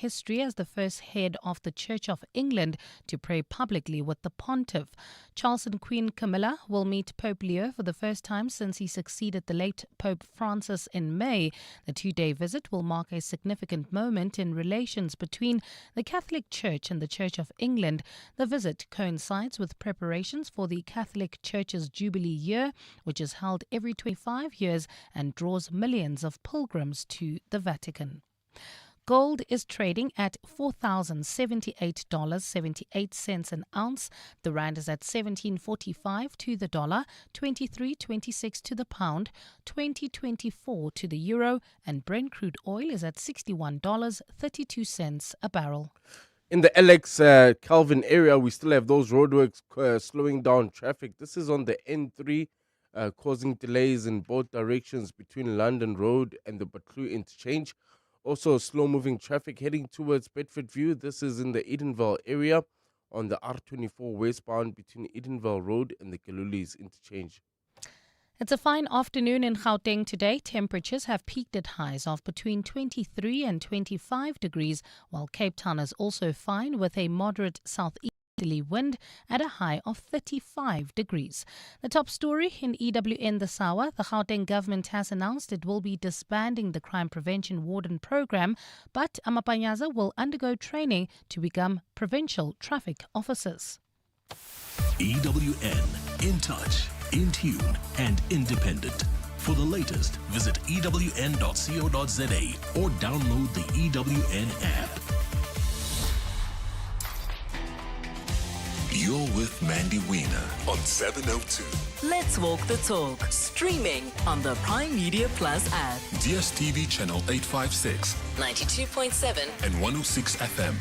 history as the first head of the Church of England to pray publicly with the pontiff. Charles and Queen Camilla will meet Pope Leo for the first time since he succeeded the late Pope Francis in May. The two-day visit will mark a significant moment in relations between the Catholic Church and the Church of England. The visit coincides with preparations for the Catholic Church's Jubilee year, which is held every 25 years and draws millions of pilgrims to the Vatican. Gold is trading at $4,078.78 an ounce. The rand is at 17.45 to the dollar, 23.26 to the pound, 20.24 to the euro, and Brent crude oil is at $61.32 a barrel. In the Alex Calvin area, we still have those roadworks slowing down traffic. This is on the N3, causing delays in both directions between London Road and the Buccleuch interchange. Also, slow-moving traffic heading towards Bedford View. This is in the Edenvale area on the R24 westbound between Edenvale Road and the Galulis interchange. It's a fine afternoon in Gauteng today. Temperatures have peaked at highs of between 23 and 25 degrees, while Cape Town is also fine with a moderate southeasterly wind at a high of 35 degrees. The top story in EWN this hour, the Gauteng government has announced it will be disbanding the Crime Prevention Warden program, but amapanyaza will undergo training to become provincial traffic officers. EWN, in touch, in tune and independent. For the latest, visit ewn.co.za or download the EWN app. You're with Mandy Wiener on 702. Let's walk the talk. Streaming on the Prime Media Plus app. DSTV channel 856, 92.7 and 106 FM.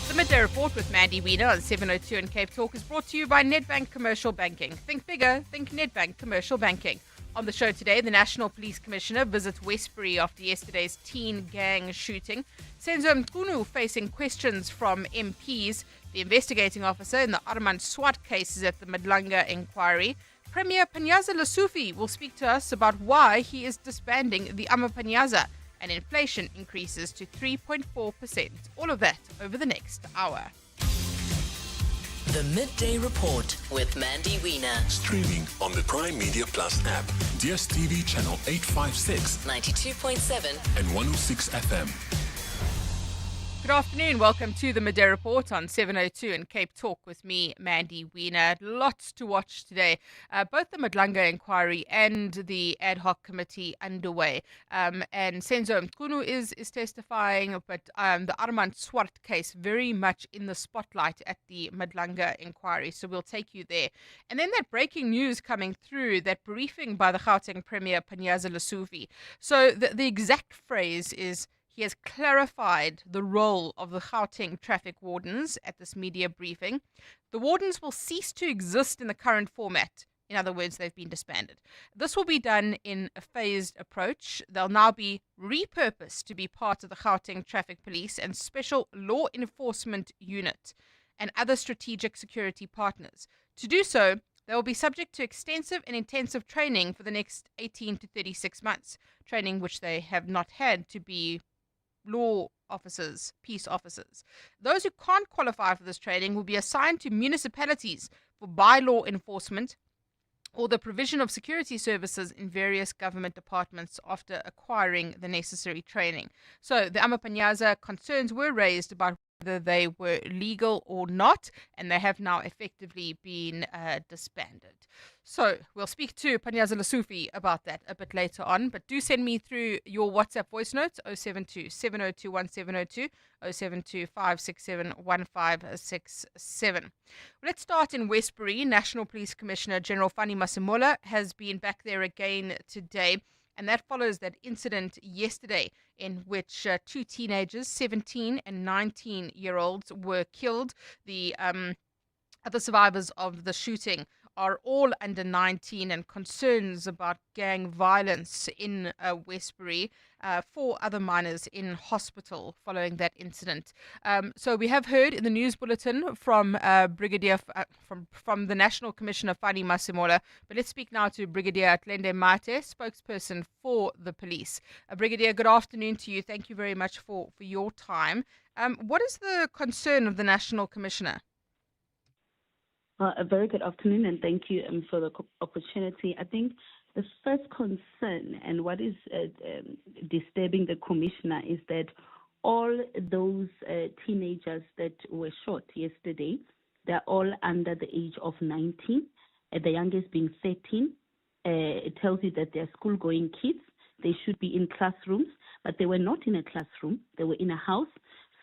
The Midday Report with Mandy Wiener on 702 and Cape Talk is brought to you by Nedbank Commercial Banking. Think bigger, think Nedbank Commercial Banking. On the show today, the National Police Commissioner visits Westbury after yesterday's teen gang shooting. Senzo Mkunu facing questions from MPs. The investigating officer in the Armand Swart case is at the Madlanga inquiry. Premier Panyaza Lesufi will speak to us about why he is disbanding the Amapanyaza. And inflation increases to 3.4%. All of that over the next hour. The Midday Report with Mandy Wiener. Streaming on the Prime Media Plus app, DSTV channel 856, 92.7 and 106 FM. Good afternoon. Welcome to the Midday Report on 702 and Cape Talk with me, Mandy Wiener. Lots to watch today. Both the Madlanga inquiry and the ad hoc committee underway. And Senzo Mkunu is testifying, but the Armand Swart case very much in the spotlight at the Madlanga inquiry. So we'll take you there. And then that breaking news coming through, that briefing by the Gauteng Premier Panyaza Lesufi. So the exact phrase is, he has clarified the role of the Gauteng traffic wardens at this media briefing. The wardens will cease to exist in the current format. In other words, they've been disbanded. This will be done in a phased approach. They'll now be repurposed to be part of the Gauteng Traffic Police and Special Law Enforcement Unit and other strategic security partners. To do so, they will be subject to extensive and intensive training for the next 18 to 36 months, training which they have not had to be law officers, peace officers. Those who can't qualify for this training will be assigned to municipalities for bylaw enforcement or the provision of security services in various government departments after acquiring the necessary training. So the Amapanyaza concerns were raised about whether they were legal or not, and they have now effectively been disbanded. So we'll speak to Panyaza Lesufi about that a bit later on, but do send me through your WhatsApp voice notes, 072 702 1702, 072 567 1567. Let's start in Westbury. National Police Commissioner General Fani Masemola has been back there again today. And that follows that incident yesterday in which two teenagers, 17 and 19-year-olds, were killed. The other survivors of the shooting are all under 19, and concerns about gang violence in Westbury. 4 other minors in hospital following that incident. So we have heard in the news bulletin from Brigadier from the National Commissioner Fani Masimola, but let's speak now to Brigadier Atlende Mate, spokesperson for the police. Brigadier, good afternoon to you. Thank you very much for your time. What is the concern of the National Commissioner? A very good afternoon, and thank you for the opportunity. I think the first concern and what is disturbing the commissioner is that all those teenagers that were shot yesterday, they're all under the age of 19, the youngest being 13. It tells you that they're school-going kids. They should be in classrooms, but they were not in a classroom. They were in a house,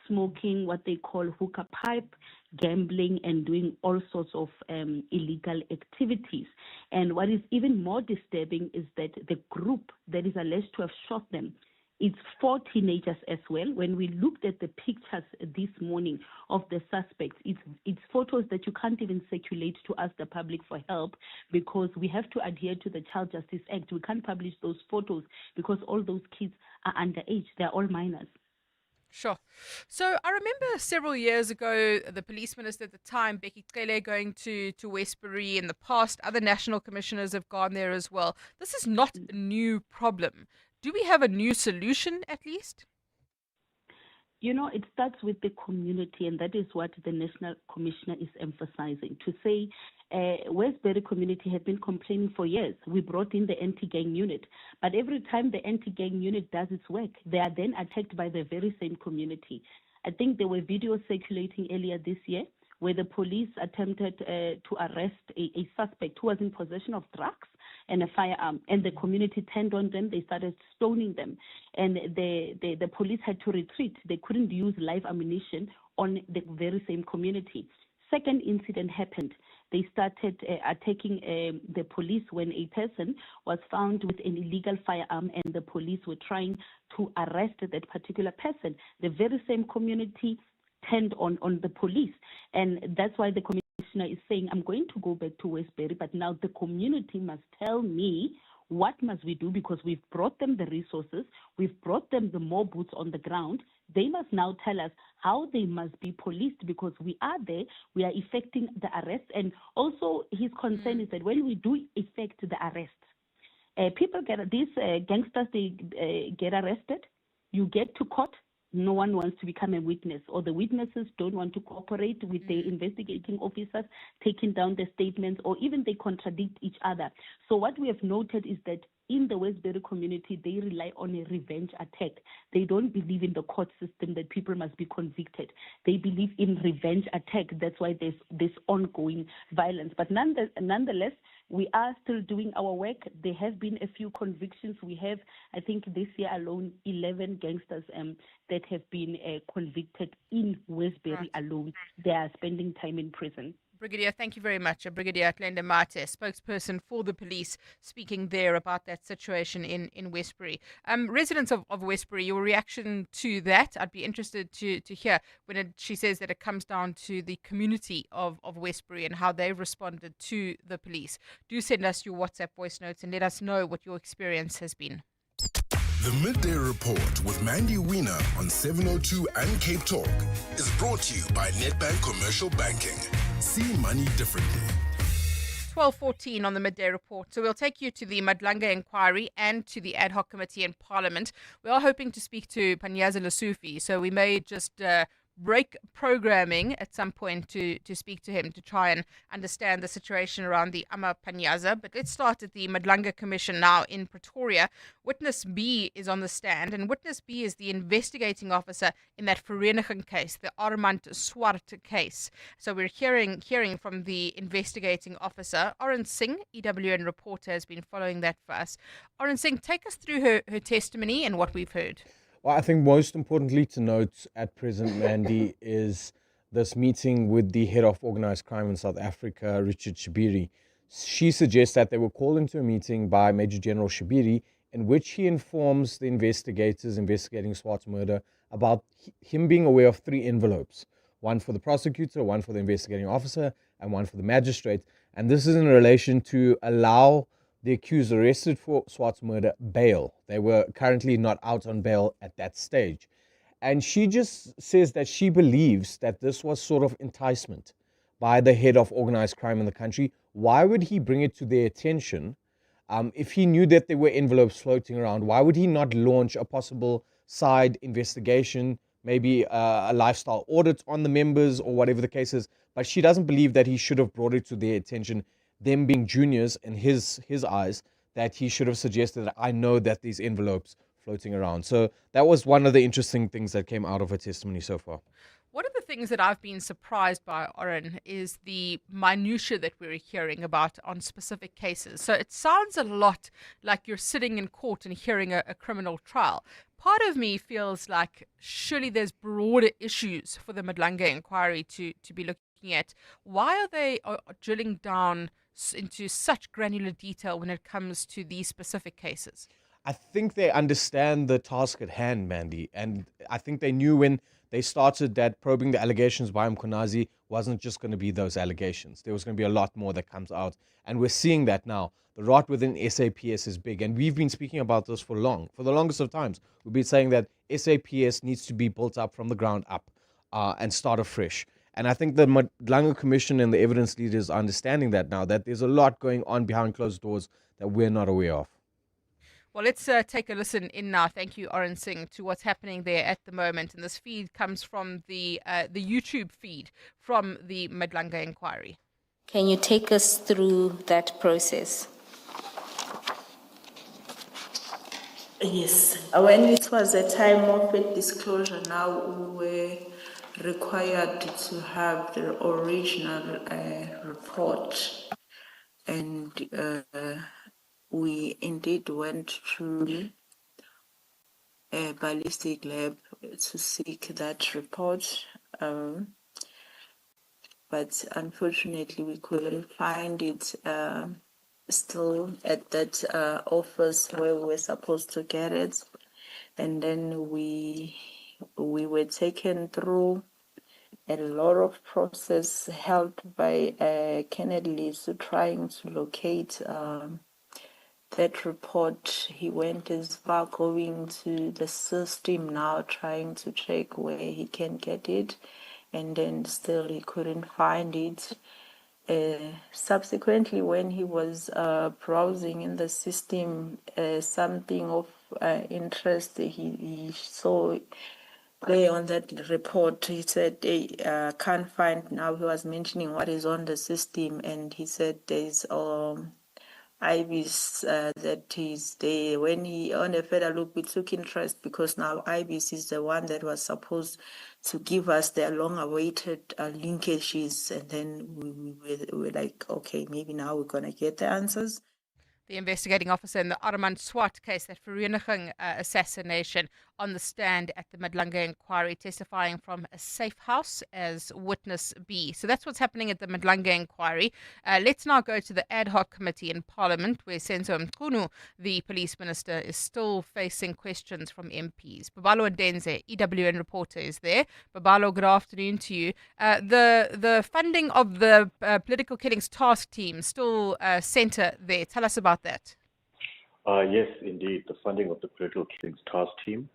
smoking what they call hookah pipe, gambling, and doing all sorts of illegal activities. And what is even more disturbing is that the group that is alleged to have shot them, it's 4 teenagers as well. When we looked at the pictures this morning of the suspects, it's photos that you can't even circulate to ask the public for help, because we have to adhere to the Child Justice Act. We can't publish those photos because all those kids are underage. They're all minors. Sure. So I remember several years ago, the police minister at the time, Becky Cele, going to Westbury. In the past, other national commissioners have gone there as well. This is not a new problem. Do we have a new solution at least? You know, it starts with the community, and that is what the National Commissioner is emphasizing. To say, Westbury community have been complaining for years. We brought in the anti-gang unit, but every time the anti-gang unit does its work, they are then attacked by the very same community. I think there were videos circulating earlier this year where the police attempted to arrest a suspect who was in possession of drugs and a firearm, and the community turned on them. They started stoning them, and the police had to retreat. They couldn't use live ammunition on the very same community. Second incident happened. They started attacking the police when a person was found with an illegal firearm, and the police were trying to arrest that particular person. The very same community turned on the police, and that's why the commissioner is saying, I'm going to go back to Westbury, but now the community must tell me what must we do, because we've brought them the resources, we've brought them the more boots on the ground. They must now tell us how they must be policed, because we are there, we are effecting the arrest. And also his concern is that when we do effect the arrest, people get, these gangsters, they get arrested, you get to court, no one wants to become a witness, or the witnesses don't want to cooperate with the investigating officers, taking down the statements, or even they contradict each other. So what we have noted is that in the Westbury community, they rely on a revenge attack. They don't believe in the court system that people must be convicted. They believe in revenge attack. That's why there's this ongoing violence. But nonetheless, we are still doing our work. There have been a few convictions. We have, I think this year alone, 11 gangsters that have been convicted in Westbury alone. They are spending time in prison. Brigadier, thank you very much. Brigadier Atlende Mate, spokesperson for the police, speaking there about that situation in Westbury. Residents of Westbury, your reaction to that, I'd be interested to hear when she says that it comes down to the community of Westbury and how they've responded to the police. Do send us your WhatsApp voice notes and let us know what your experience has been. The Midday Report with Mandy Wiener on 702 and Cape Talk is brought to you by Nedbank Commercial Banking. See money differently. 12:14 on the Midday Report. So we'll take you to the Madlanga inquiry and to the ad hoc committee in Parliament. We are hoping to speak to Panyaza Lesufi, so we may just break programming at some point to speak to him to try and understand the situation around the Ama Panyaza. But let's start at the Madlanga Commission now in Pretoria. Witness B is on the stand, and Witness B is the investigating officer in that Vereniging case, the Armand Swart case. So we're hearing from the investigating officer. Oren Singh, EWN reporter, has been following that for us. Oren Singh, take us through her testimony and what we've heard. Well, I think most importantly to note at present, Mandy, is this meeting with the head of organised crime in South Africa, Richard Shibiri. She suggests that they were called into a meeting by Major General Shibiri in which he informs the investigators investigating Swart's murder about him being aware of 3 envelopes, one for the prosecutor, one for the investigating officer, and one for the magistrate, And this is in relation to allow the accused arrested for Swart's murder bail. They were currently not out on bail at that stage. And she just says that she believes that this was sort of enticement by the head of organized crime in the country. Why would he bring it to their attention? If he knew that there were envelopes floating around, why would he not launch a possible side investigation, maybe a lifestyle audit on the members or whatever the case is? But she doesn't believe that he should have brought it to their attention, them being juniors in his eyes, that he should have suggested that I know that these envelopes floating around. So that was one of the interesting things that came out of her testimony so far. One of the things that I've been surprised by, Oren, is the minutiae that we're hearing about on specific cases. So it sounds a lot like you're sitting in court and hearing a criminal trial. Part of me feels like surely there's broader issues for the Madlanga inquiry to be looking at. Why are they drilling down into such granular detail when it comes to these specific cases? I think they understand the task at hand, Mandy. And I think they knew when they started that probing the allegations by Mkhonazi wasn't just going to be those allegations. There was going to be a lot more that comes out. And we're seeing that now. The rot within SAPS is big. And we've been speaking about this for the longest of times. We've been saying that SAPS needs to be built up from the ground up and start afresh. And I think the Madlanga Commission and the evidence leaders are understanding that now, that there's a lot going on behind closed doors that we're not aware of. Well, let's take a listen in now. Thank you, Oren Singh, to what's happening there at the moment. And this feed comes from the YouTube feed from the Madlanga inquiry. Can you take us through that process? Yes. When it was a time of disclosure, now we were required to have the original report. And we indeed went to a ballistic lab to seek that report, but unfortunately we couldn't find it still at that office where we were supposed to get it. And then we were taken through a lot of process helped by Kennedy to trying to locate that report. He went as far going to the system now, trying to check where he can get it, and then still he couldn't find it. Subsequently, when he was browsing in the system, something of interest he saw there on that report. He said they can't find now. He was mentioning what is on the system, and he said there's IBIS that is there. When he on a further look, we took interest because now IBIS is the one that was supposed to give us their long-awaited linkages, and then we were like, okay, maybe now we're gonna get the answers. The investigating officer in the Armand Swart case, that Vereeniging assassination, on the stand at the Madlanga inquiry, testifying from a safe house as witness B. So that's what's happening at the Madlanga inquiry. Let's now go to the ad hoc committee in Parliament, where Senzo Mchunu, the police minister, is still facing questions from MPs. Babalo Ndenze, EWN reporter, is there. Babalo, good afternoon to you. The funding of the political killings task team still centre there. Tell us about that. Yes, indeed. The funding of the political killings task team.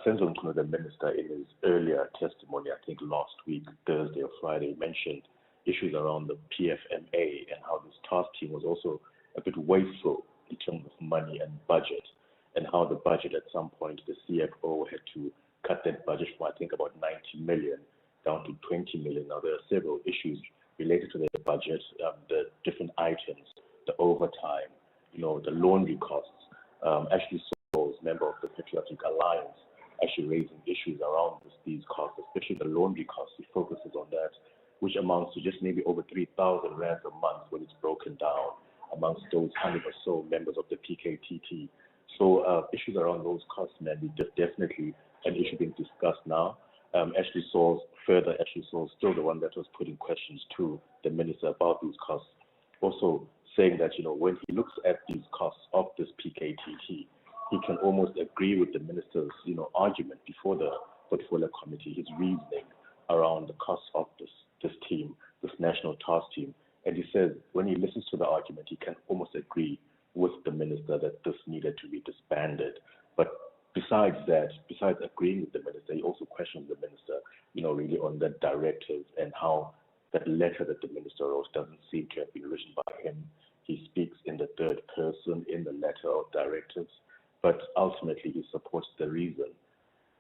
Senzo Mchunu, the minister, in his earlier testimony, I think last week, Thursday or Friday, mentioned issues around the PFMA and how this task team was also a bit wasteful in terms of money and budget, and how the budget at some point, the CFO had to cut that budget from, I think, about 90 million down to 20 million. Now, there are several issues related to the budget, the different items, the overtime, the laundry costs. Ashley Souls, member of the Patriotic Alliance, actually raising issues around these costs, especially the laundry costs. He focuses on that, which amounts to just maybe over 3,000 rands a month when it's broken down amongst those 100 or so members of the PKTT. So issues around those costs, man, definitely an issue being discussed now. Ashley Souls, still the one that was putting questions to the minister about these costs, also saying that, when he looks at these costs of this PKTT, he can almost agree with the minister's, argument before the portfolio committee, his reasoning around the costs of this team, this national task team, And he says when he listens to the argument, he can almost agree with the minister that this needed to be disbanded. But besides that, besides agreeing with the minister, he also questions the minister, really on that directive and how that letter that the minister wrote doesn't seem to have been written by him. He speaks in the third person in the letter of directives, but ultimately he supports the reason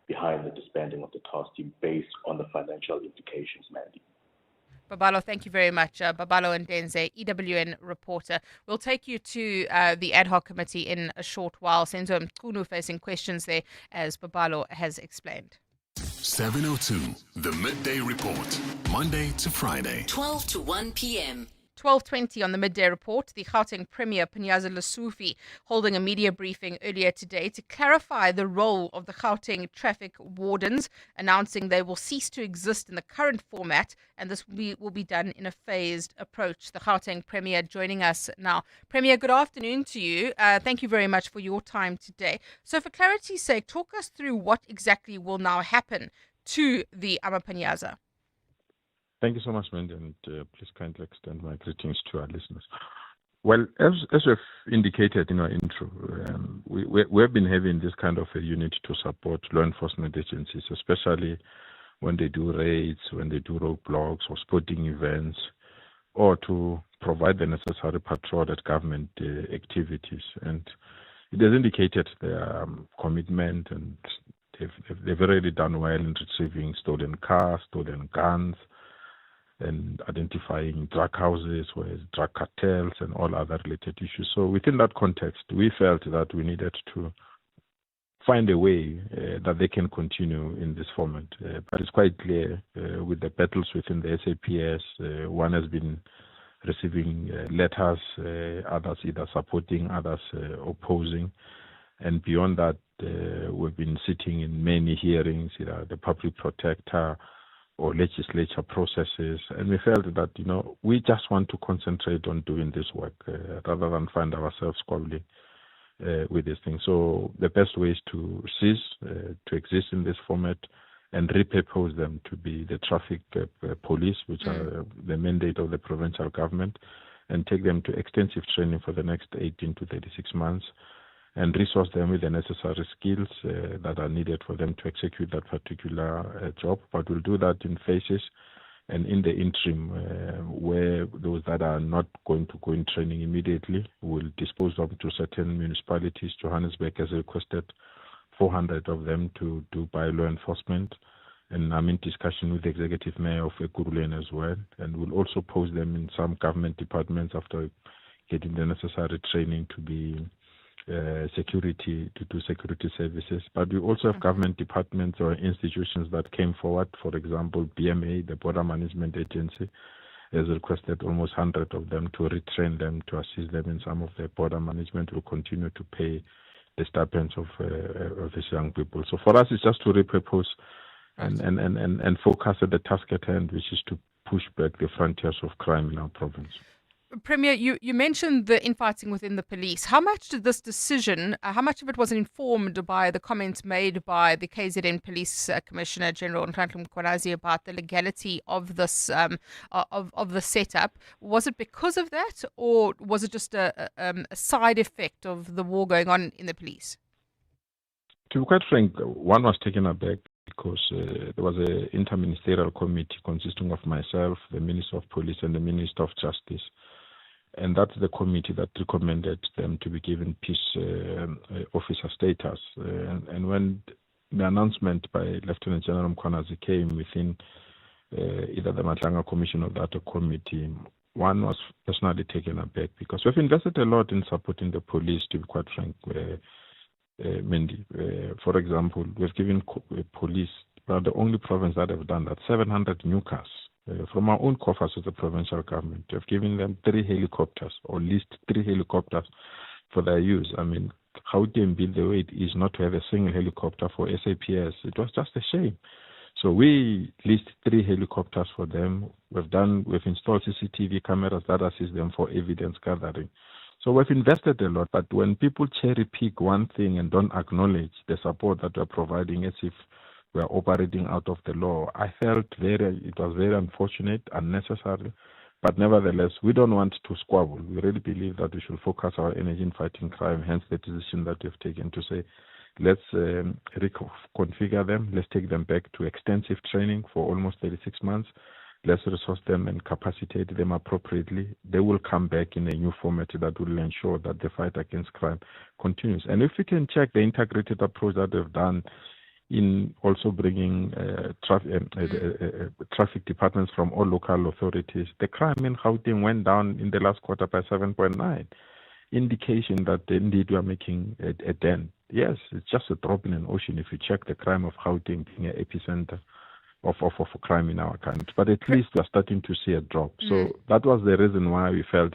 behind the disbanding of the task team based on the financial implications, Mandy. Babalo, thank you very much. Babalo and Denze, EWN reporter. We'll take you to the ad hoc committee in a short while. Senzo Mkunu facing questions there, as Babalo has explained. 702, the Midday Report, Monday to Friday. 12 to 1 p.m. 12:20 on the Midday Report, the Gauteng Premier Panyaza Lesufi holding a media briefing earlier today to clarify the role of the Gauteng traffic wardens, announcing they will cease to exist in the current format, and this will be done in a phased approach. The Gauteng Premier joining us now. Premier, good afternoon to you. Thank you very much for your time today. So for clarity's sake, talk us through what exactly will now happen to the Panyaza. Thank you so much, Mandy, and please kindly extend my greetings to our listeners. Well, as we've indicated in our intro, we have been having this kind of a unit to support law enforcement agencies, especially when they do raids, when they do roadblocks or sporting events, or to provide the necessary patrol at government activities. And it has indicated their commitment, and they've already done well in retrieving stolen cars, stolen guns, and identifying drug houses, drug cartels, and all other related issues. So within that context, we felt that we needed to find a way that they can continue in this format. But it's quite clear with the battles within the SAPS, one has been receiving letters, others either supporting, others opposing. And beyond that, we've been sitting in many hearings, either the public protector or legislature processes, and we felt that we just want to concentrate on doing this work rather than find ourselves squabbling with this thing. So the best way is to cease to exist in this format and repurpose them to be the traffic police, which are the mandate of the provincial government, and take them to extensive training for the next 18 to 36 months, and resource them with the necessary skills that are needed for them to execute that particular job. But we'll do that in phases, and in the interim, where those that are not going to go in training immediately, we'll dispose them to certain municipalities. Johannesburg has requested 400 of them to do bylaw enforcement, and I'm in discussion with the executive mayor of Ekurhuleni as well, and we'll also post them in some government departments after getting the necessary training to be security, to do security services. But we also have government departments or institutions that came forward. For example, BMA, the Border Management Agency, has requested almost 100 of them to retrain them, to assist them in some of their border management. Will continue to pay the stipends of these young people. So for us, it's just to repurpose and focus at the task at hand, which is to push back the frontiers of crime in our province. Premier, you mentioned the infighting within the police. How much did this decision, how much of it was informed by the comments made by the KZN Police Commissioner General Nhlanhla Mkhwanazi about the legality of this of the setup? Was it because of that, or was it just a side effect of the war going on in the police? To be quite frank, one was taken aback because there was an interministerial committee consisting of myself, the Minister of Police, and the Minister of Justice. And that's the committee that recommended them to be given peace officer status. And when the announcement by Lieutenant General Mkhwanazi came within either the Matlanga Commission or the other committee, one was personally taken aback because we've invested a lot in supporting the police, to be quite frank, Mandy. For example, we've given police, well, the only province that have done that, 700 new cars. From our own coffers as the provincial government. We have given them 3 helicopters, or at least 3 helicopters for their use. I mean, Gauteng being the way it is, not to have a single helicopter for SAPS, it was just a shame. So we leased 3 helicopters for them. We've installed CCTV cameras that assist them for evidence gathering. So we've invested a lot, but when people cherry pick one thing and don't acknowledge the support that we're providing as if we are operating out of the law, I felt it was very unfortunate, unnecessary, But nevertheless, we don't want to squabble. We really believe that we should focus our energy in fighting crime, hence the decision that we've taken to say, let's reconfigure them, let's take them back to extensive training for almost 36 months. Let's resource them and capacitate them appropriately. They will come back in a new format that will ensure that the fight against crime continues. And if we can check the integrated approach that they've done in also bringing traffic departments from all local authorities, the crime in Gauteng went down in the last quarter by 7.9, indication that indeed we are making a dent. Yes, it's just a drop in an ocean if you check the crime of Gauteng being an epicenter of crime in our country. But at least we are starting to see a drop. So that was the reason why we felt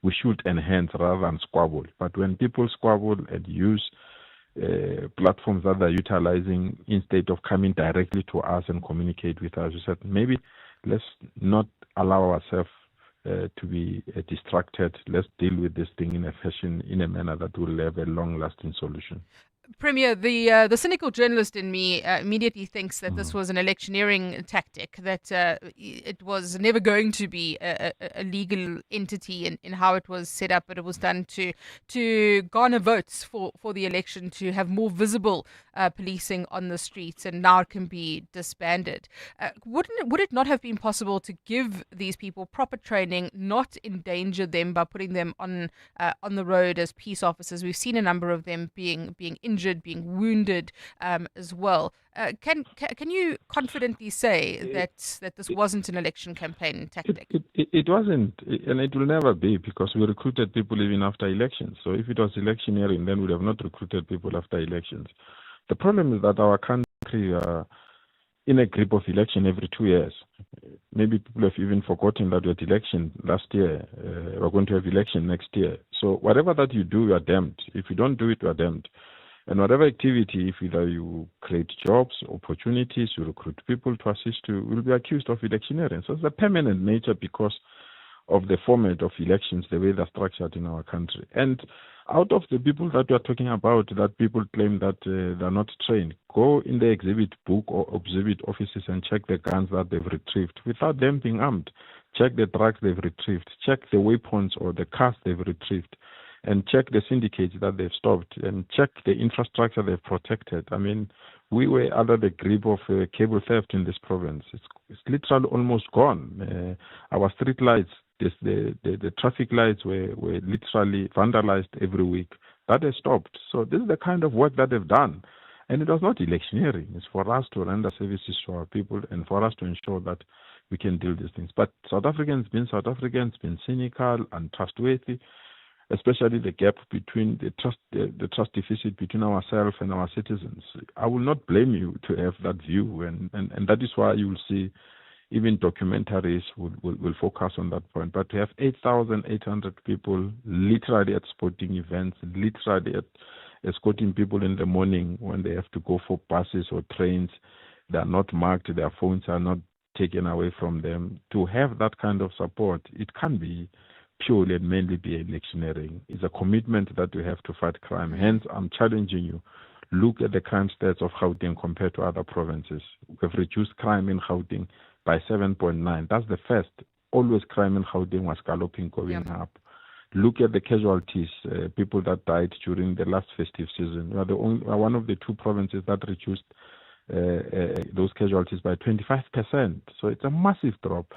we should enhance rather than squabble. But when people squabble and use platforms that they're utilizing instead of coming directly to us and communicate with us, we said maybe let's not allow ourselves to be distracted. Let's deal with this thing in a manner that will have a long-lasting solution. Premier, the cynical journalist in me immediately thinks that this was an electioneering tactic, that it was never going to be a legal entity in how it was set up, but it was done to garner votes for the election, to have more visible policing on the streets, and now it can be disbanded. Would it not have been possible to give these people proper training, not endanger them by putting them on the road as peace officers? We've seen a number of them being injured, being wounded as well. Can you confidently say that this wasn't an election campaign tactic? It wasn't, and it will never be, because we recruited people even after elections. So if it was electioneering, then we'd have not recruited people after elections. The problem is that our country in a grip of election every 2 years. Maybe people have even forgotten that we had election last year. We're going to have election next year. So whatever that you do, you are damned. If you don't do it, you are damned. And whatever activity, if either you create jobs, opportunities, you recruit people to assist you, will be accused of electioneering. So it's a permanent nature because of the format of elections, the way they're structured in our country. And out of the people that we are talking about, that people claim that they're not trained, go in the exhibit book or exhibit offices and check the guns that they've retrieved without them being armed. Check the drugs they've retrieved. Check the weapons or the cars they've retrieved. And check the syndicates that they've stopped. And check the infrastructure they've protected. I mean, we were under the grip of cable theft in this province. It's literally almost gone. Our street lights, the traffic lights were literally vandalized every week. That has stopped. So this is the kind of work that they've done. And it was not electioneering. It's for us to render services to our people and for us to ensure that we can deal with these things. But South Africans been cynical, untrustworthy, especially the gap between the trust deficit between ourselves and our citizens. I will not blame you to have that view, and that is why you will see even documentaries will focus on that point. But to have 8,800 people literally at sporting events, literally at escorting people in the morning when they have to go for buses or trains, they are not marked, their phones are not taken away from them. To have that kind of support, it can be purely and mainly be electioneering. It's a commitment that we have to fight crime. Hence, I'm challenging you. Look at the crime stats of Gauteng compared to other provinces. We've reduced crime in Gauteng by 7.9. That's the first. Always crime in Gauteng was galloping, going up. Look at the casualties, people that died during the last festive season. We are one of the two provinces that reduced those casualties by 25%. So it's a massive drop.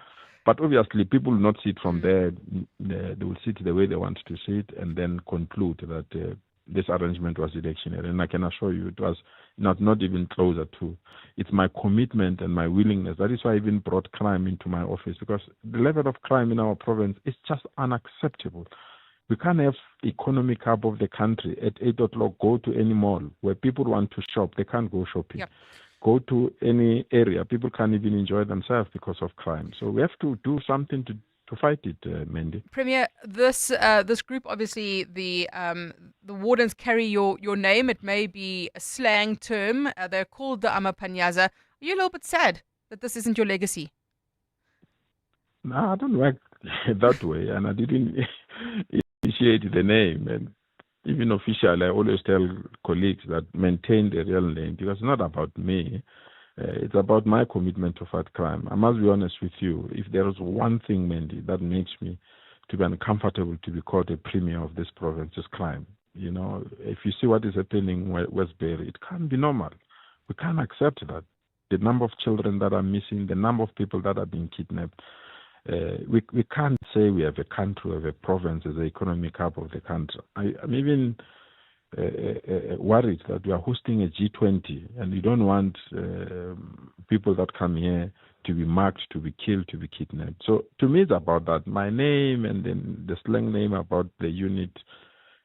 But obviously, people will not see it from there. They will see it the way they want to see it and then conclude that this arrangement was electionary. And I can assure you it was not even closer to. It's my commitment and my willingness. That is why I even brought crime into my office, because the level of crime in our province is just unacceptable. We can't have economic hub of the country at 8 o'clock, go to any mall where people want to shop. They can't go shopping. Yep. Go to any area. People can't even enjoy themselves because of crime. So we have to do something to fight it, Mandy. Premier, this group, obviously, the wardens carry your name. It may be a slang term. They're called the Amapanyaza. Are you a little bit sad that this isn't your legacy? No, I don't work that way, and I didn't initiate the name. And even officially, I always tell colleagues that maintain the real name, because it's not about me. It's about my commitment to fight crime. I must be honest with you. If there is one thing, Mandy, that makes me to be uncomfortable to be called a premier of this province, is crime. You know, if you see what is happening in Westbury, it can't be normal. We can't accept that. The number of children that are missing, the number of people that are being kidnapped. We can't say we have a country, we have a province as the economic hub of the country. I'm even worried that we are hosting a G20 and we don't want people that come here to be marked, to be killed, to be kidnapped. So to me, it's about that. My name and then the slang name about the unit,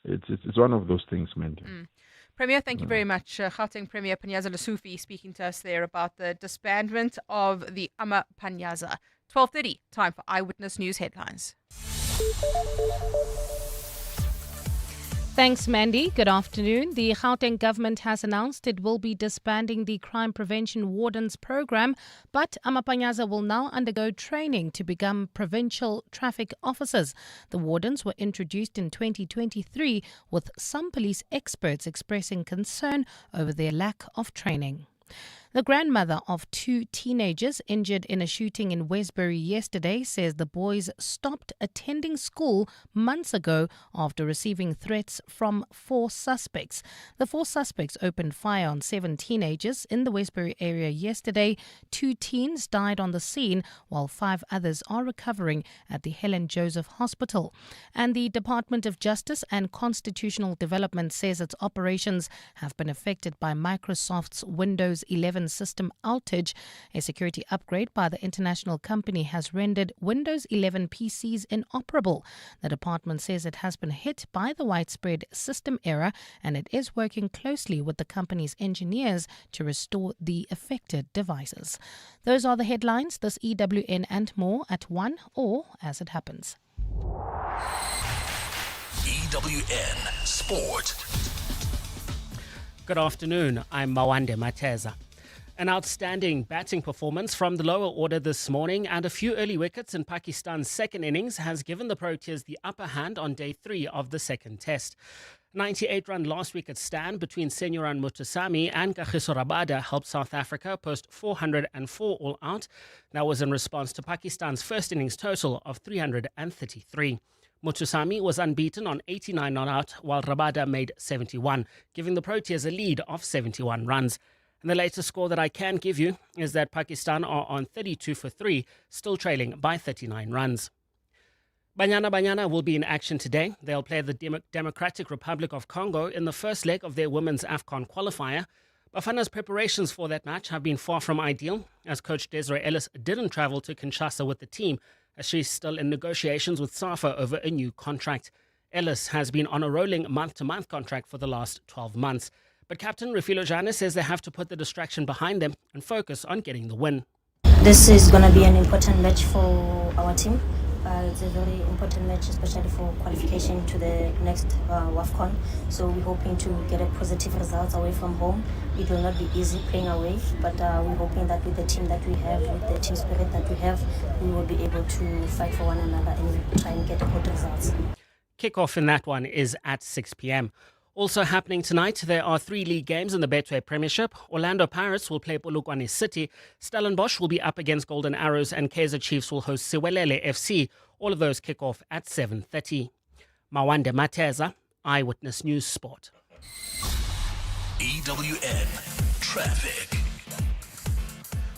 it's one of those things, man. Premier, thank you very much. Gauteng Premier Panyaza Lesufi speaking to us there about the disbandment of the Amapanyaza. 12:30, time for Eyewitness News headlines. Thanks, Mandy. Good afternoon. The Gauteng government has announced it will be disbanding the Crime Prevention Wardens program, but Amapanyaza will now undergo training to become provincial traffic officers. The wardens were introduced in 2023, with some police experts expressing concern over their lack of training. The grandmother of two teenagers injured in a shooting in Westbury yesterday says the boys stopped attending school months ago after receiving threats from 4 suspects. The 4 suspects opened fire on 7 teenagers in the Westbury area yesterday. 2 teens died on the scene, while 5 others are recovering at the Helen Joseph Hospital. And the Department of Justice and Constitutional Development says its operations have been affected by Microsoft's Windows 11 system outage. A security upgrade by the international company has rendered Windows 11 PCs inoperable. The department says it has been hit by the widespread system error and it is working closely with the company's engineers to restore the affected devices. Those are the headlines. This EWN and more at 1 or as it happens. EWN Sport. Good afternoon. I'm Mawande Mateza. An outstanding batting performance from the lower order this morning and a few early wickets in Pakistan's second innings has given the Proteas the upper hand on day 3 of the second test. 98-run last wicket stand between Senyoran Mutusami and Kagiso Rabada helped South Africa post 404 all out. That was in response to Pakistan's first innings total of 333. Mutusami was unbeaten on 89 not out, while Rabada made 71, giving the Proteas a lead of 71 runs. And the latest score that I can give you is that Pakistan are on 32 for 3, still trailing by 39 runs. Banyana will be in action today. They'll play the Democratic Republic of Congo in the first leg of their women's AFCON qualifier. Bafana's preparations for that match have been far from ideal, as coach Desiree Ellis didn't travel to Kinshasa with the team, as she's still in negotiations with SAFA over a new contract. Ellis has been on a rolling month-to-month contract for the last 12 months. But Captain Refilo Jana says they have to put the distraction behind them and focus on getting the win. This is going to be an important match for our team. It's a very important match, especially for qualification to the next WAFCON. So we're hoping to get a positive result away from home. It will not be easy playing away, but we're hoping that with the team that we have, with the team spirit that we have, we will be able to fight for one another and try and get good results. Kickoff in that one is at 6 p.m. Also happening tonight, there are 3 league games in the Betway Premiership. Orlando Pirates will play Polokwane City. Stellenbosch will be up against Golden Arrows and Kaizer Chiefs will host Siwelele FC. All of those kick off at 7:30. Mawande Mateza, Eyewitness News Sport. EWN Traffic.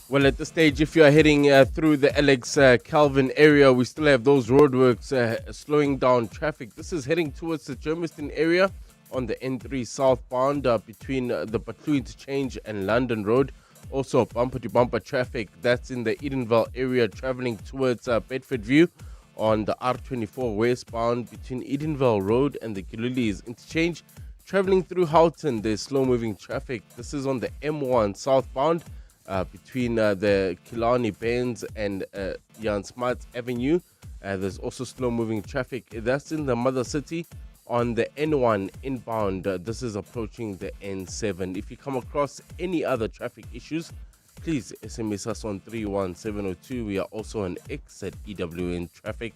Well, at this stage, if you are heading through the Alex Calvin area, we still have those roadworks slowing down traffic. This is heading towards the Germiston area on the N3 southbound between the Batlu interchange and London Road. Also bumper-to-bumper traffic that's in the Edenvale area traveling towards Bedford View on the R24 westbound between Edenvale Road and the Gililis interchange. Traveling through Houghton, there's slow-moving traffic. This is on the M1 southbound between the Killarney Bends and Jan Smuts Avenue. There's also slow-moving traffic. That's in the Mother City. On the N1 inbound, this is approaching the N7. If you come across any other traffic issues, please SMS us on 31702. We are also on X at EWN Traffic.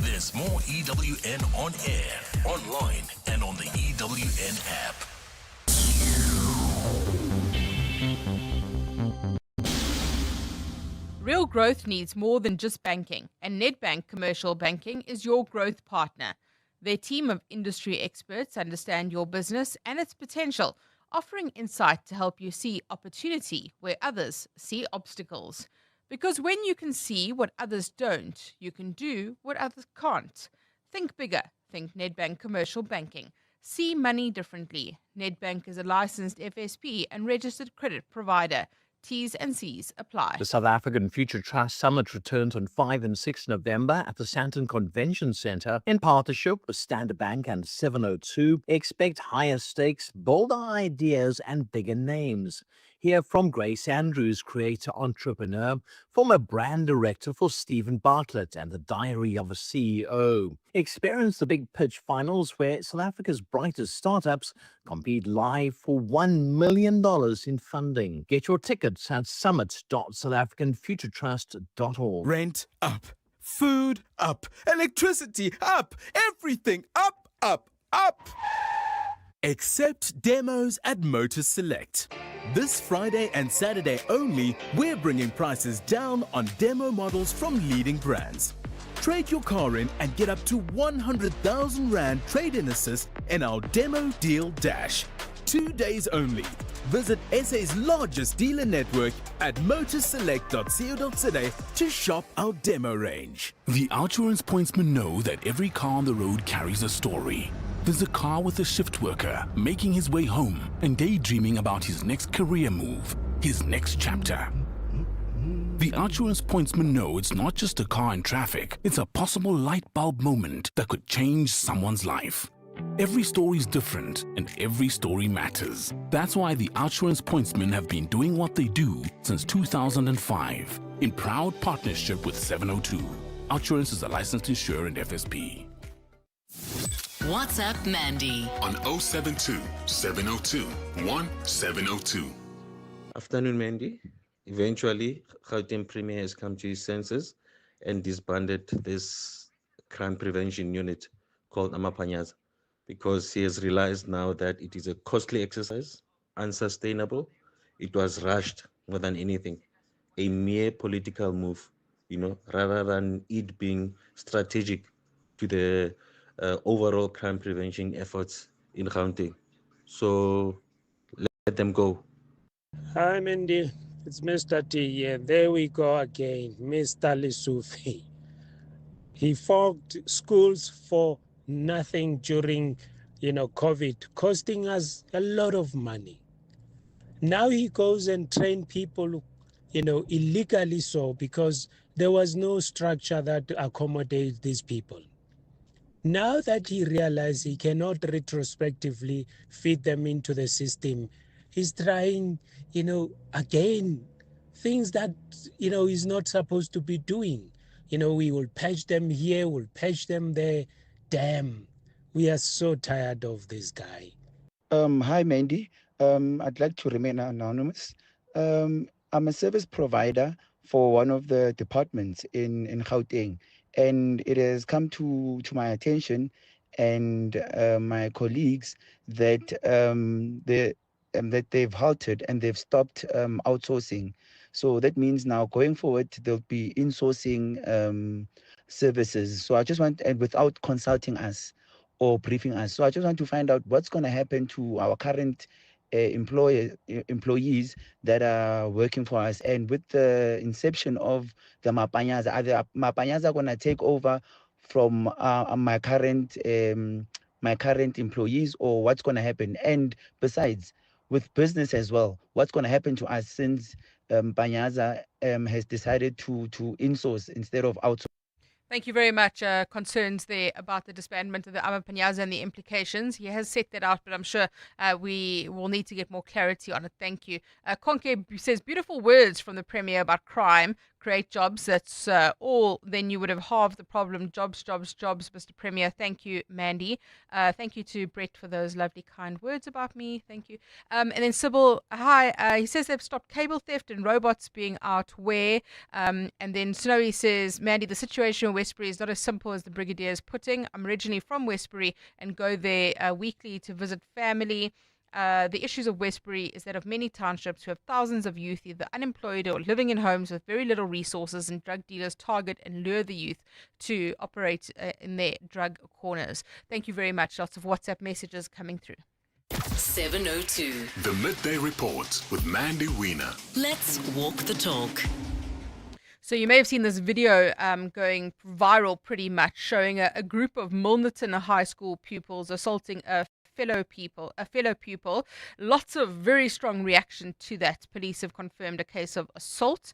There's more EWN on air, online, and on the EWN app. Real growth needs more than just banking, and Nedbank Commercial Banking is your growth partner. Their team of industry experts understand your business and its potential, offering insight to help you see opportunity where others see obstacles. Because when you can see what others don't, you can do what others can't. Think bigger. Think Nedbank Commercial Banking. See money differently. Nedbank is a licensed FSP and registered credit provider. T's and C's apply. The South African Future Trust Summit returns on 5 and 6 November at the Sandton Convention Centre in partnership with Standard Bank and 702. Expect higher stakes, bolder ideas and bigger names. Hear from Grace Andrews, creator entrepreneur, former brand director for Stephen Bartlett and the Diary of a CEO. Experience the Big Pitch finals where South Africa's brightest startups compete live for $1 million in funding. Get your tickets at summit.southafricanfuturetrust.org. Rent up, food up, electricity up, everything up, up, up. Except demos at Motor Select. This Friday and Saturday only, we're bringing prices down on demo models from leading brands. Trade your car in and get up to 100,000 Rand trade-in assist in our Demo Deal Dash. 2 days only. Visit SA's largest dealer network at motorselect.co.za to shop our demo range. The Outsurance pointsmen know that every car on the road carries a story. There's a car with a shift worker making his way home and daydreaming about his next career move, his next chapter. The Outsurance pointsmen know it's not just a car in traffic, it's a possible light bulb moment that could change someone's life. Every story is different and every story matters. That's why the Outsurance pointsmen have been doing what they do since 2005 in proud partnership with 702. Outsurance is a licensed insurer and FSP. WhatsApp Mandy on 072 702 1702. Afternoon, Mandy. Eventually, Gauteng Premier has come to his senses and disbanded this crime prevention unit called Amapanyaza because he has realized now that it is a costly exercise, unsustainable. It was rushed more than anything, a mere political move, rather than it being strategic to the overall crime prevention efforts in Gauteng. So let them go. Hi, Mandy. It's Mr. T here. There we go again, Mr. Lisufi. He fogged schools for nothing during, COVID, costing us a lot of money. Now he goes and train people, illegally so because there was no structure that accommodates these people. Now that he realized he cannot retrospectively feed them into the system, he's trying, again, things that, he's not supposed to be doing. We will patch them here, we'll patch them there. Damn, we are so tired of this guy. Hi, Mandy. I'd like to remain anonymous. I'm a service provider for one of the departments in Gauteng, and it has come to my attention and my colleagues that that they've halted and they've stopped outsourcing. So that means now going forward, they'll be insourcing services. So I just want, and without consulting us or briefing us. So I just want to find out what's going to happen to our current employees that are working for us. And with the inception of the Mapanyaza, are the Mapanyaza going to take over from my current employees, or what's going to happen? And besides, with business as well, what's going to happen to us since Panyaza has decided to insource instead of outsource? Thank you very much. Concerns there about the disbandment of the Amapanyaza and the implications. He has set that out, but I'm sure we will need to get more clarity on it. Thank you. Konke says, beautiful words from the Premier about crime. Create jobs. That's all. Then you would have halved the problem. Jobs, jobs, jobs, Mr. Premier. Thank you, Mandy. Thank you to Brett for those lovely, kind words about me. Thank you. And then Sybil, hi. He says they've stopped cable theft and robots being out where. And then Snowy says, Mandy, the situation in Westbury is not as simple as the Brigadier is putting. I'm originally from Westbury and go there weekly to visit family. The issues of Westbury is that of many townships who have thousands of youth either unemployed or living in homes with very little resources, and drug dealers target and lure the youth to operate in their drug corners. Thank you very much. Lots of WhatsApp messages coming through. 702. The Midday Report with Mandy Wiener. Let's walk the talk. So you may have seen this video going viral pretty much, showing a group of Milnerton High School pupils assaulting a fellow pupil. Lots of very strong reaction to that. Police have confirmed a case of assault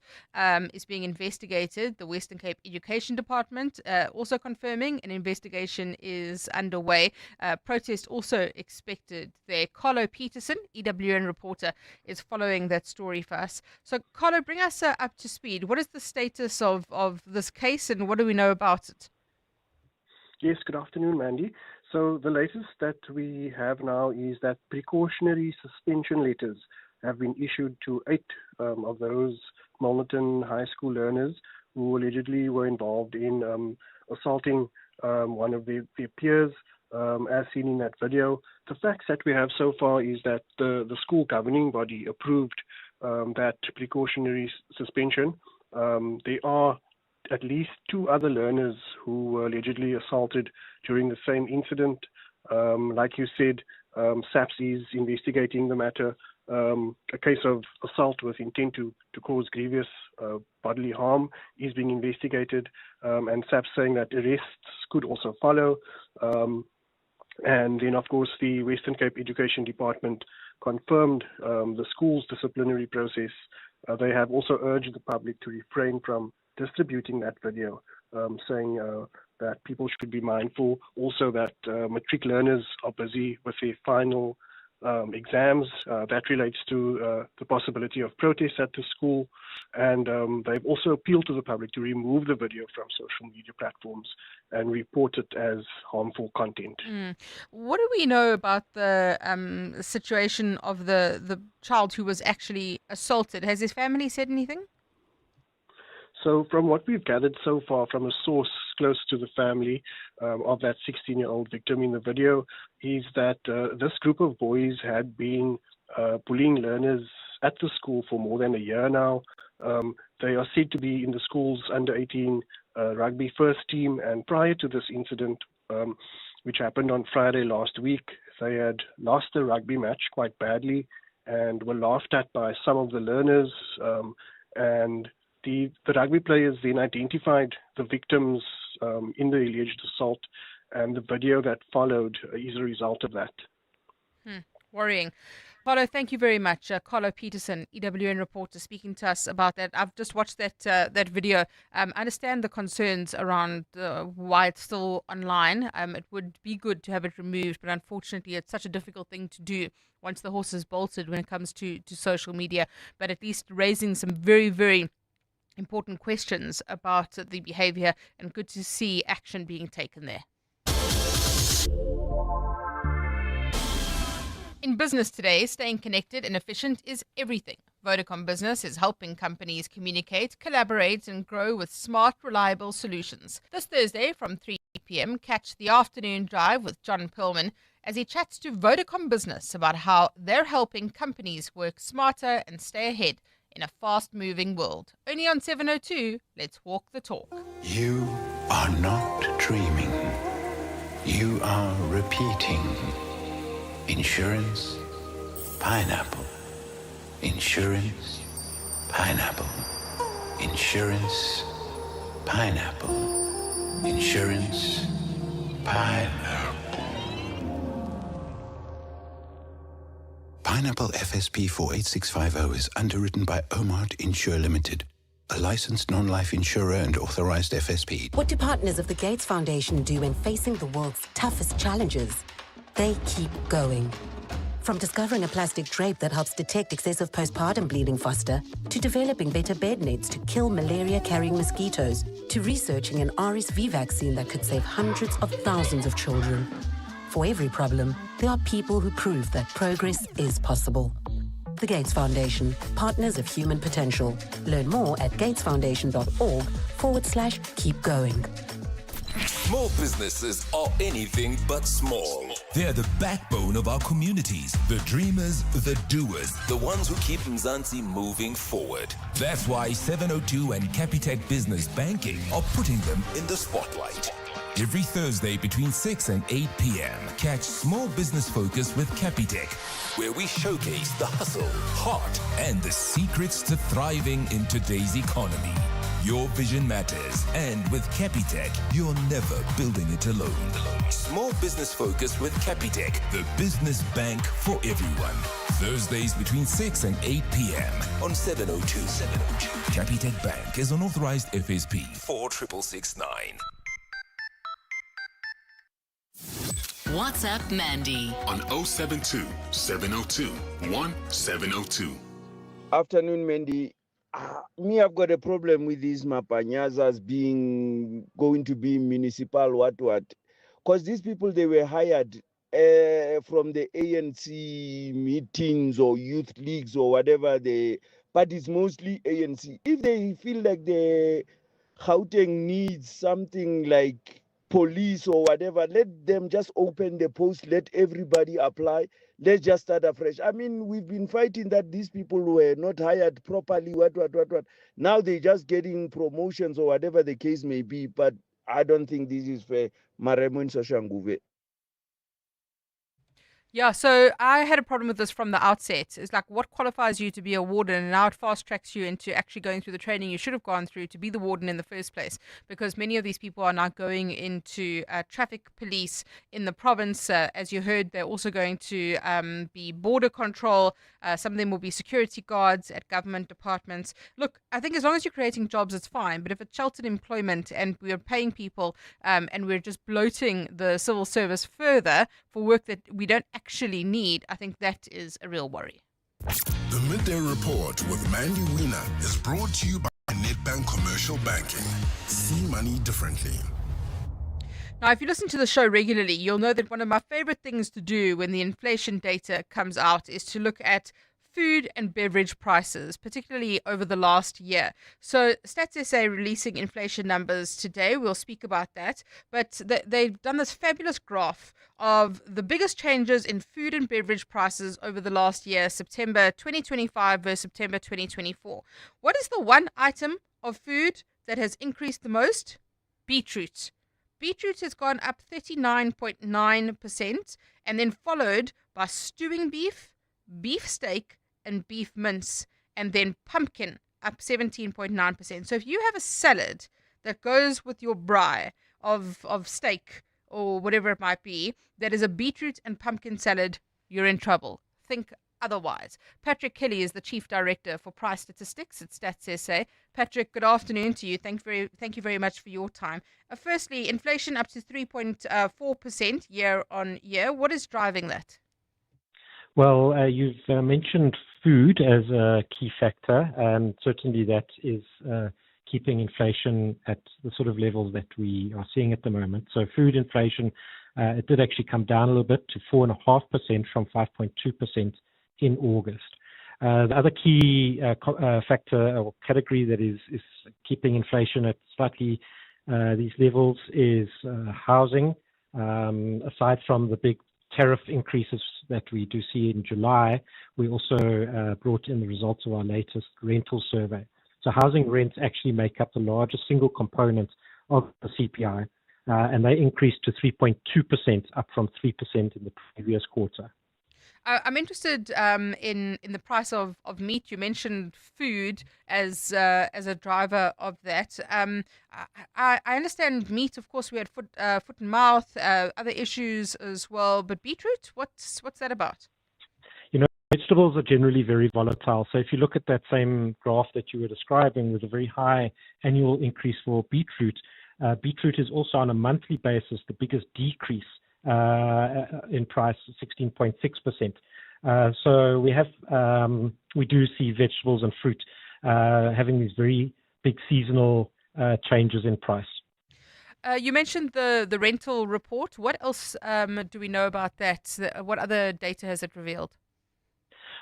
is being investigated. The Western Cape Education Department also confirming an investigation is underway. Protest also expected there. Carlo Peterson, EWN reporter, is following that story for us. So Carlo, bring us up to speed. What is the status of this case and what do we know about it? Yes, good afternoon, Mandy. So the latest that we have now is that precautionary suspension letters have been issued to 8 of those Milnerton High School learners who allegedly were involved in assaulting one of their peers, as seen in that video. The facts that we have so far is that the school governing body approved that precautionary suspension. There are at least 2 other learners who were allegedly assaulted during the same incident. Like you said, SAPS is investigating the matter. A case of assault with intent to cause grievous bodily harm is being investigated, and SAPS saying that arrests could also follow. And then, of course, the Western Cape Education Department confirmed the school's disciplinary process. They have also urged the public to refrain from distributing that video, saying that people should be mindful also that matric learners are busy with their final exams. That relates to the possibility of protests at the school, and they've also appealed to the public to remove the video from social media platforms and report it as harmful content. What do we know about the situation of the child who was actually assaulted? Has his family said anything? So from what we've gathered so far from a source close to the family of that 16-year-old victim in the video, is that this group of boys had been bullying learners at the school for more than a year now. They are said to be in the school's under-18 rugby first team, and prior to this incident, which happened on Friday last week, they had lost the rugby match quite badly and were laughed at by some of the learners, and the rugby players then identified the victims in the alleged assault, and the video that followed is a result of that. Worrying. Carlo, thank you very much. Carlo Peterson, EWN reporter, speaking to us about that. I've just watched that video. I understand the concerns around why it's still online. It would be good to have it removed, but unfortunately it's such a difficult thing to do once the horse is bolted when it comes to social media. But at least raising some very, very important questions about the behavior, and good to see action being taken there. In business today, staying connected and efficient is everything. Vodacom Business is helping companies communicate, collaborate, and grow with smart, reliable solutions. This Thursday from 3 p.m, catch the afternoon drive with John Pillman as he chats to Vodacom Business about how they're helping companies work smarter and stay ahead in a fast-moving world. Only on 702, let's walk the talk. You are not dreaming. You are repeating. Insurance, pineapple. Insurance, pineapple. Insurance, pineapple. Insurance, pineapple. Pineapple FSP 48650 is underwritten by Omart Insure Limited, a licensed non-life insurer and authorized FSP. What do partners of the Gates Foundation do when facing the world's toughest challenges? They keep going. From discovering a plastic drape that helps detect excessive postpartum bleeding faster, to developing better bed nets to kill malaria-carrying mosquitoes, to researching an RSV vaccine that could save hundreds of thousands of children. For every problem, there are people who prove that progress is possible. The Gates Foundation, partners of human potential. Learn more at gatesfoundation.org/keep going. Small businesses are anything but small. They're the backbone of our communities, the dreamers, the doers, the ones who keep Mzansi moving forward. That's why 702 and Capitec Business Banking are putting them in the spotlight. Every Thursday between 6 and 8 p.m., catch Small Business Focus with Capitec, where we showcase the hustle, heart, and the secrets to thriving in today's economy. Your vision matters, and with Capitec, you're never building it alone. Small Business Focus with Capitec, the business bank for everyone. Thursdays between 6 and 8 p.m. on 702. Capitec Bank is an authorized FSP 46669. WhatsApp Mandy on 072 702 1702. Afternoon, Mandy. Me, I've got a problem with these mapanyazas going to be municipal what. Because these people, they were hired from the ANC meetings or youth leagues or whatever, but it's mostly ANC. If they feel like the Gauteng needs something like police or whatever, let them just open the post, let everybody apply. Let's just start afresh. I mean, we've been fighting that these people were not hired properly, what. Now they're just getting promotions or whatever the case may be, but I don't think this is fair. Maremo Soshanguve. Yeah, so I had a problem with this from the outset. It's like, what qualifies you to be a warden? And now it fast tracks you into actually going through the training you should have gone through to be the warden in the first place. Because many of these people are now going into traffic police in the province. As you heard, they're also going to be border control. Some of them will be security guards at government departments. Look, I think as long as you're creating jobs, it's fine. But if it's sheltered employment and we're paying people and we're just bloating the civil service further for work that we don't actually need, I think that is a real worry. The Midday Report with Mandy Wiener is brought to you by Nedbank Commercial Banking. See money differently. Now, if you listen to the show regularly, you'll know that one of my favorite things to do when the inflation data comes out is to look at food and beverage prices, particularly over the last year. So Stats SA releasing inflation numbers today. We'll speak about that. But they've done this fabulous graph of the biggest changes in food and beverage prices over the last year, September 2025 versus September 2024. What is the one item of food that has increased the most? Beetroot. Beetroot has gone up 39.9% and then followed by stewing beef, beef steak, and beef mince, and then pumpkin up 17.9%. So if you have a salad that goes with your braai of steak or whatever it might be, that is a beetroot and pumpkin salad, you're in trouble. Think otherwise. Patrick Kelly is the Chief Director for Price Statistics at Stats SA. Patrick, good afternoon to you. Thank you very much for your time. Firstly, inflation up to 3.4% year on year. What is driving that? Well, you've mentioned food as a key factor, and certainly that is keeping inflation at the sort of levels that we are seeing at the moment. So food inflation, it did actually come down a little bit to 4.5% from 5.2% in August. The other key factor or category that is keeping inflation at slightly these levels is housing. Aside from the big tariff increases that we do see in July, we also brought in the results of our latest rental survey. So housing rents actually make up the largest single component of the CPI, and they increased to 3.2%, up from 3% in the previous quarter. I'm interested in the price of meat. You mentioned food as a driver of that. I understand meat, of course, we had foot and mouth, other issues as well. But beetroot, what's that about? You know, vegetables are generally very volatile. So if you look at that same graph that you were describing with a very high annual increase for beetroot, beetroot is also on a monthly basis the biggest decrease in price, 16.6%. So we do see vegetables and fruit having these very big seasonal changes in price. You mentioned the rental report. What else do we know about that? What other data has it revealed?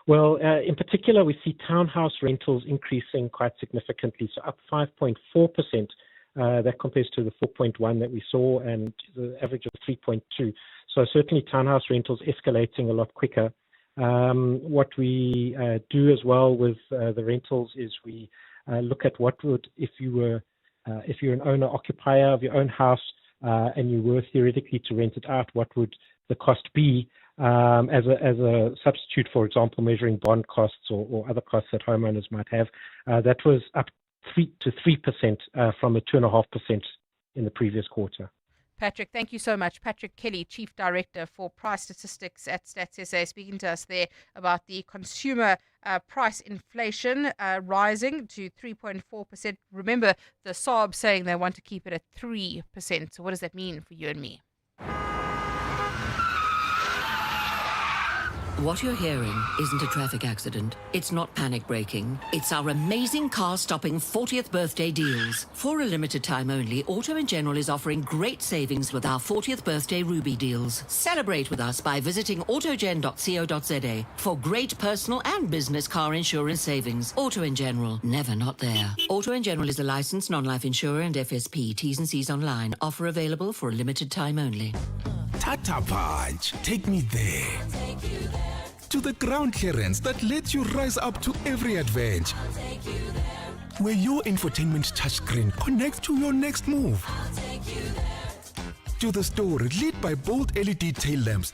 Well, in particular, we see townhouse rentals increasing quite significantly, so up 5.4%. That compares to the 4.1 that we saw and the average of 3.2. So certainly townhouse rentals escalating a lot quicker. What we do as well with the rentals is we look at what would, if you're an owner occupier of your own house and you were theoretically to rent it out, what would the cost be as a substitute, for example, measuring bond costs or other costs that homeowners might have. That was up 3% from a 2.5% in the previous quarter. Patrick, thank you so much. Patrick Kelly, Chief Director for Price Statistics at Stats SA, speaking to us there about the consumer price inflation rising to 3.4%. Remember, the SARB saying they want to keep it at 3%. So what does that mean for you and me? What you're hearing isn't a traffic accident. It's not panic braking. It's our amazing car-stopping 40th birthday deals. For a limited time only, Auto & General is offering great savings with our 40th birthday Ruby deals. Celebrate with us by visiting autogen.co.za for great personal and business car insurance savings. Auto & General, never not there. Auto & General is a licensed non-life insurer and FSP. T's and C's online. Offer available for a limited time only. Tata Punch, take me there. To the ground clearance that lets you rise up to every adventure. Where your infotainment touchscreen connects to your next move. To the store lit by bold LED tail lamps.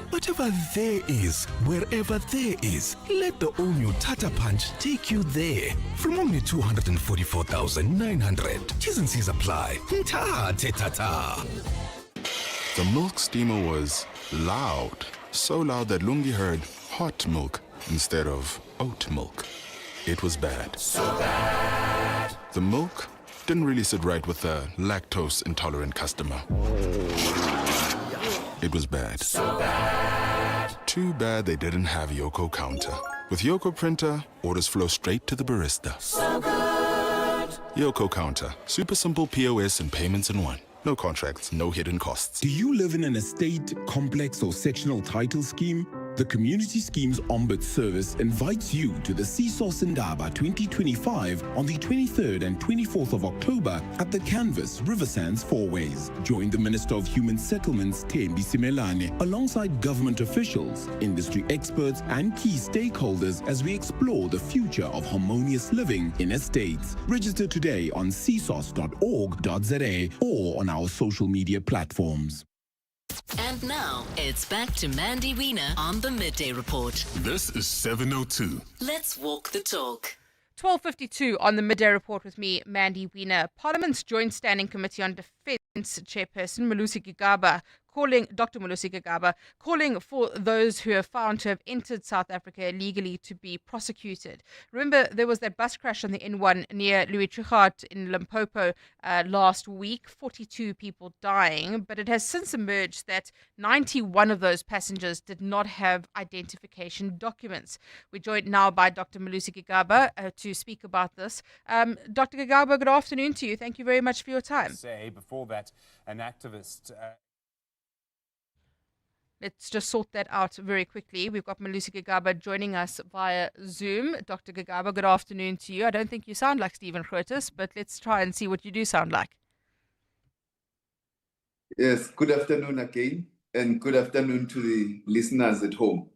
Whatever there is, wherever there is, let the all-new Tata Punch take you there. From only 244,900. T's and C's apply. Ta-ta-ta-ta. The milk steamer was loud. So loud that Lungi heard hot milk instead of oat milk. It was bad. So bad. The milk didn't really sit right with the lactose intolerant customer. It was bad. So bad. Too bad they didn't have Yoko Counter. With Yoko Printer, orders flow straight to the barista. So good. Yoko Counter. Super simple POS and payments in one. No contracts, no hidden costs. Do you live in an estate, complex, or sectional title scheme? The Community Schemes Ombud Service invites you to the Seesaw Sindaba 2025 on the 23rd and 24th of October at the Canvas Riversands Fourways. Join the Minister of Human Settlements, Thembi Simelane, alongside government officials, industry experts, and key stakeholders as we explore the future of harmonious living in estates. Register today on seesaws.org.za or on our social media platforms. And now, it's back to Mandy Wiener on the Midday Report. This is 702. Let's walk the talk. 12:52 on the Midday Report with me, Mandy Wiener. Parliament's Joint Standing Committee on Defence Chairperson Dr. Malusi Gigaba, calling for those who are found to have entered South Africa illegally to be prosecuted. Remember, there was that bus crash on the N1 near Louis Trichardt in Limpopo last week, 42 people dying, but it has since emerged that 91 of those passengers did not have identification documents. We're joined now by Dr. Malusi Gigaba to speak about this. Dr. Gigaba, good afternoon to you. Thank you very much for your time. Say, before that, an activist... Let's just sort that out very quickly. We've got Malusi Gigaba joining us via Zoom. Dr. Gigaba, good afternoon to you. I don't think you sound like Stephen Grotes, but let's try and see what you do sound like. Yes, good afternoon again, and good afternoon to the listeners at home.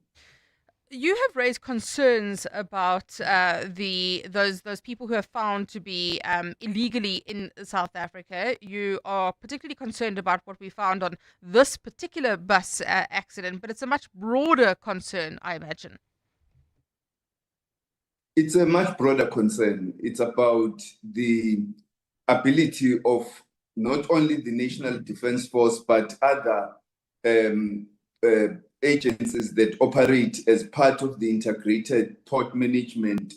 You have raised concerns about those people who are found to be illegally in South Africa. You are particularly concerned about what we found on this particular bus accident, but it's a much broader concern, I imagine. It's a much broader concern. It's about the ability of not only the National Defence Force, but other agencies that operate as part of the integrated port management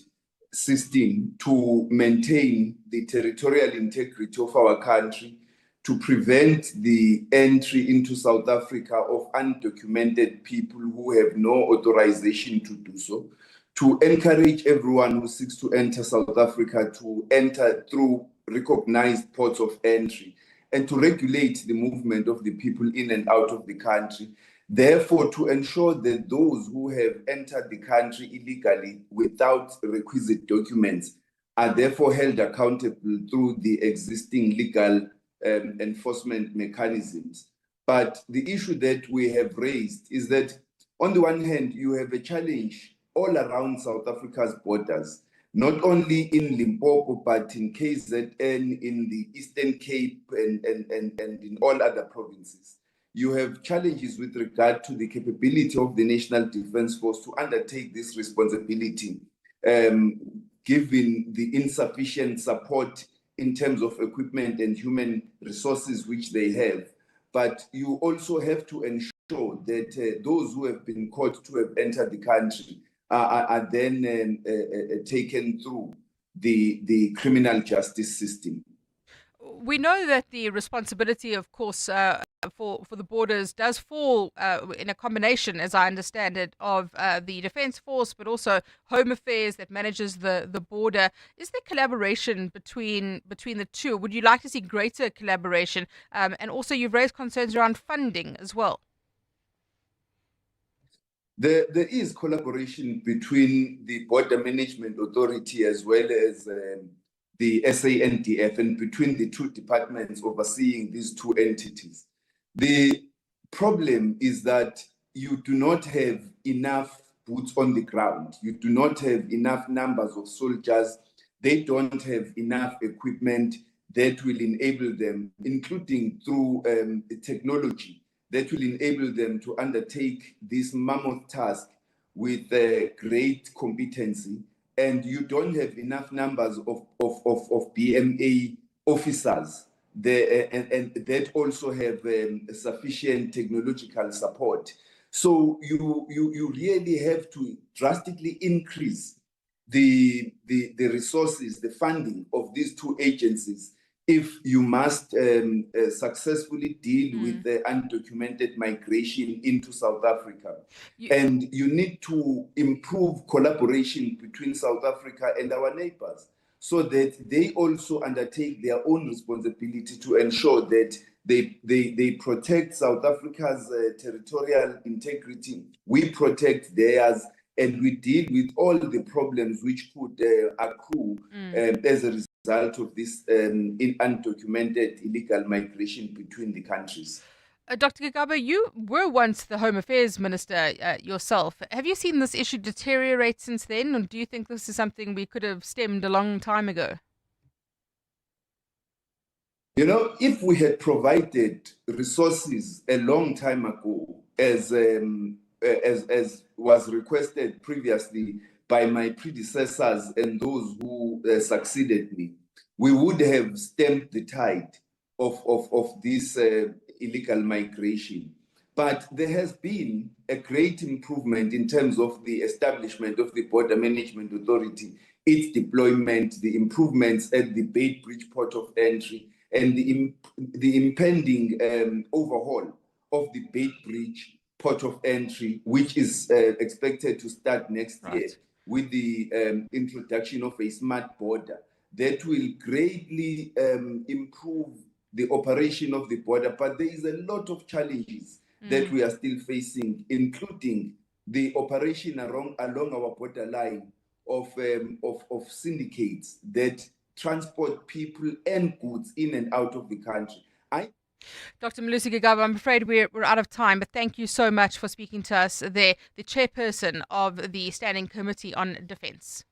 system to maintain the territorial integrity of our country, to prevent the entry into South Africa of undocumented people who have no authorization to do so, to encourage everyone who seeks to enter South Africa to enter through recognized ports of entry, and to regulate the movement of the people in and out of the country. Therefore, to ensure that those who have entered the country illegally without requisite documents are therefore held accountable through the existing legal enforcement mechanisms. But the issue that we have raised is that on the one hand, you have a challenge all around South Africa's borders, not only in Limpopo, but in KZN, in the Eastern Cape, and in all other provinces. You have challenges with regard to the capability of the National Defence Force to undertake this responsibility, given the insufficient support in terms of equipment and human resources which they have. But you also have to ensure that those who have been caught to have entered the country are then taken through the criminal justice system. We know that the responsibility, of course, for the borders does fall in a combination, as I understand it, of the Defence Force, but also Home Affairs that manages the border. Is there collaboration between the two? Would you like to see greater collaboration? And also, you've raised concerns around funding as well. There is collaboration between the Border Management Authority as well as the SANDF, and between the two departments overseeing these two entities. The problem is that you do not have enough boots on the ground. You do not have enough numbers of soldiers. They don't have enough equipment that will enable them, including through technology, that will enable them to undertake this mammoth task with great competency. And you don't have enough numbers of BMA officers there, and that also have sufficient technological support. So you really have to drastically increase the resources, the funding of these two agencies, if you must successfully deal with the undocumented migration into South Africa. And you need to improve collaboration between South Africa and our neighbors, so that they also undertake their own responsibility to ensure that they protect South Africa's territorial integrity, we protect theirs, and we deal with all the problems which could accrue as a result of this undocumented illegal migration between the countries. Dr. Gigaba, you were once the Home Affairs Minister yourself. Have you seen this issue deteriorate since then, or do you think this is something we could have stemmed a long time ago? You know, if we had provided resources a long time ago, as was requested previously by my predecessors and those who succeeded me, we would have stemmed the tide of this illegal migration. But there has been a great improvement in terms of the establishment of the Border Management Authority, its deployment, the improvements at the Beitbridge port of entry, and the impending overhaul of the Beitbridge port of entry, which is expected to start next year with the introduction of a smart border that will greatly improve the operation of the border. But there is a lot of challenges that we are still facing, including the operation along our borderline of syndicates that transport people and goods in and out of the country. Dr. Malusi Gigaba, I'm afraid we're out of time, but thank you so much for speaking to us there, the chairperson of the Standing Committee on Defence.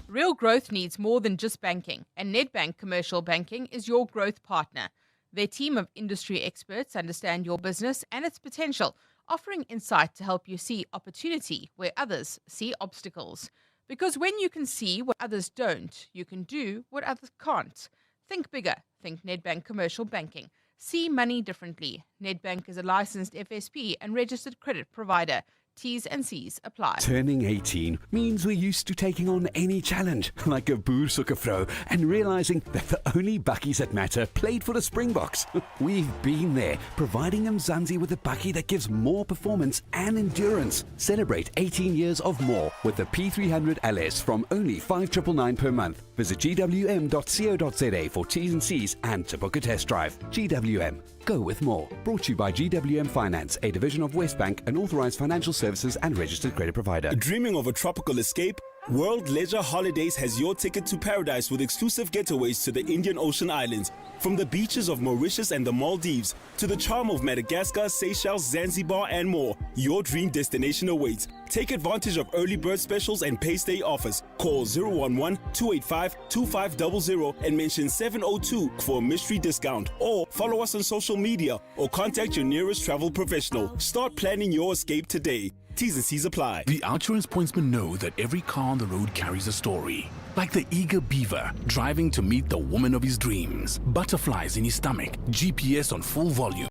Real growth needs more than just banking, and Nedbank Commercial Banking is your growth partner. Their team of industry experts understand your business and its potential, offering insight to help you see opportunity where others see obstacles. Because when you can see what others don't, you can do what others can't. Think bigger. Think Nedbank Commercial Banking. See money differently. Nedbank is a licensed FSP and registered credit provider. T's and C's apply. Turning 18 means we're used to taking on any challenge, like a boersoekevrou, and realizing that the only bakkies that matter played for the Springboks. We've been there, providing Mzansi with a bakkie that gives more performance and endurance. Celebrate 18 years of more with the P300 LS from only 5,999 per month. Visit gwm.co.za for T's and C's and to book a test drive. GWM. Go with more. Brought to you by GWM Finance, a division of Westbank, an authorized financial services and registered credit provider. Dreaming of a tropical escape? World Leisure Holidays has your ticket to paradise with exclusive getaways to the Indian Ocean Islands. From the beaches of Mauritius and the Maldives to the charm of Madagascar, Seychelles, Zanzibar, and more, your dream destination awaits. Take advantage of early bird specials and pay stay offers. Call 011-285-2500 and mention 702 for a mystery discount. Or follow us on social media or contact your nearest travel professional. Start planning your escape today. T's and C's apply. The Outsurance pointsmen know that every car on the road carries a story. Like the eager beaver driving to meet the woman of his dreams. Butterflies in his stomach, GPS on full volume.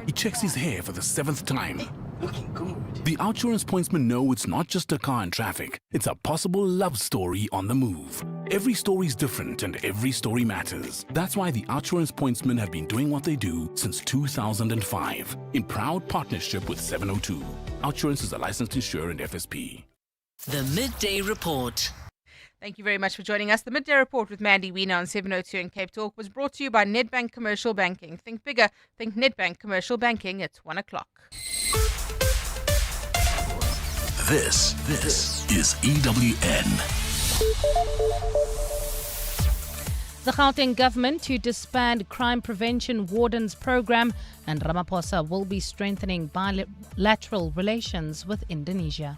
He checks his hair for the 7th time. The Outsurance pointsmen know it's not just a car in traffic. It's a possible love story on the move. Every story is different and every story matters. That's why the Outsurance pointsmen have been doing what they do since 2005 in proud partnership with 702. Outsurance is a licensed insurer and FSP. The Midday Report. Thank you very much for joining us. The Midday Report with Mandy Wiener on 702 and Cape Talk was brought to you by Nedbank Commercial Banking. Think bigger. Think Nedbank Commercial Banking at 1 o'clock. This is EWN. The Gauteng government to disband crime prevention wardens program, and Ramaphosa will be strengthening bilateral relations with Indonesia.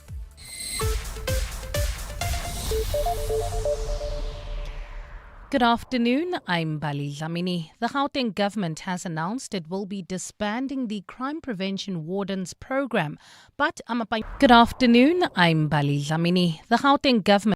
Good afternoon, I'm Bali Zamini. The Gauteng government has announced it will be disbanding the crime prevention wardens program. Good afternoon, I'm Bali Zamini. The Gauteng government